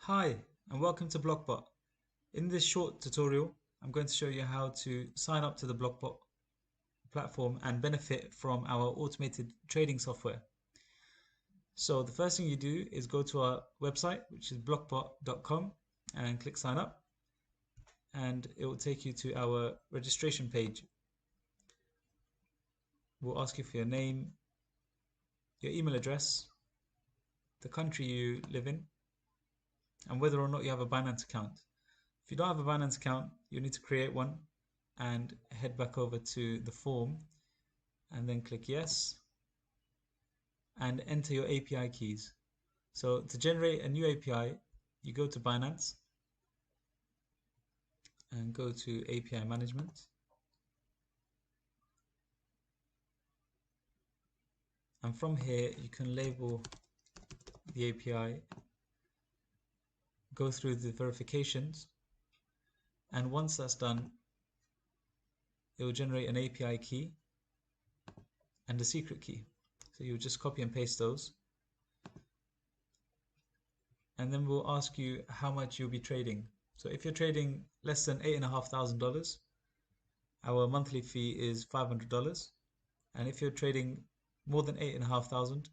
Hi, and welcome to Blokbot. In this short tutorial, I'm going to show you how to sign up to the Blokbot platform and benefit from our automated trading software. So the first thing you do is go to our website, which is blokbot.com, and click sign up, and it will take you to our registration page. We'll ask you for your name, your email address, the country you live in, and whether or not you have a Binance account. If you don't have a Binance account, you need to create one and head back over to the form and then click yes and enter your API keys. So to generate a new API, you go to Binance and go to API management. And from here, you can label the API, go through the verifications, and once that's done, it will generate an API key and a secret key. So you just copy and paste those. And then we'll ask you how much you'll be trading. So if you're trading less than $8,500, our monthly fee is $500. And if you're trading more than 8,500,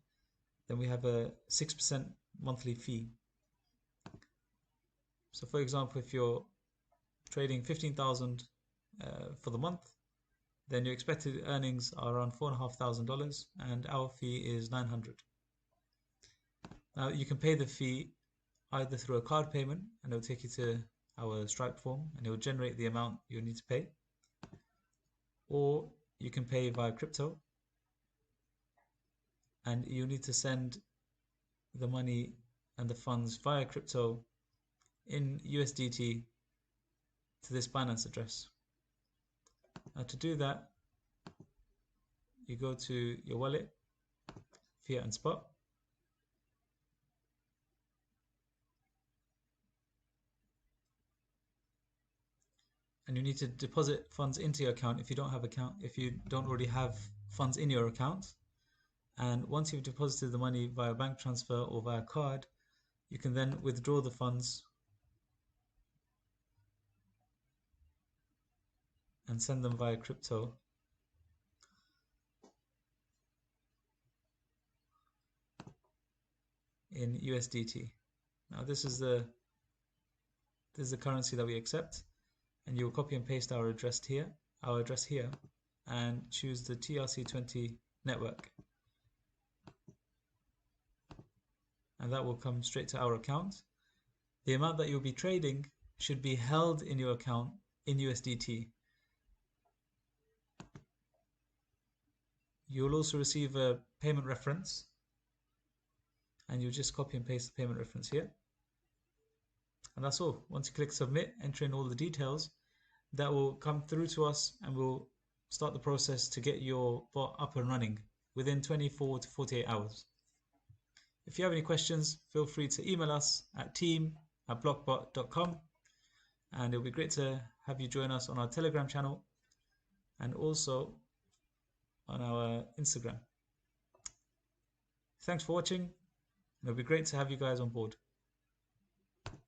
then we have a 6% monthly fee. So for example, if you're trading 15,000 for the month, then your expected earnings are around $4,500 and our fee is $900. Now you can pay the fee either through a card payment, and it will take you to our Stripe form and it will generate the amount you need to pay, or you can pay via crypto, and you need to send the money and the funds via crypto in USDT to this Binance address. Now to do that, you go to your wallet, fiat and spot, and you need to deposit funds into your account if you don't already have funds in your account. And once you've deposited the money via bank transfer or via card, you can then withdraw the funds and send them via crypto in USDT. Now this is the currency that we accept, and you'll copy and paste our address here, and choose the TRC20 network, and that will come straight to our account. The amount that you'll be trading should be held in your account in USDT. You'll also receive a payment reference, and you'll just copy and paste the payment reference here. And that's all. Once you click submit, enter in all the details, that will come through to us and we'll start the process to get your bot up and running within 24 to 48 hours. If you have any questions, feel free to email us at team@blokbot.com, and it'll be great to have you join us on our Telegram channel and also on our Instagram. Thanks for watching, and it'll be great to have you guys on board.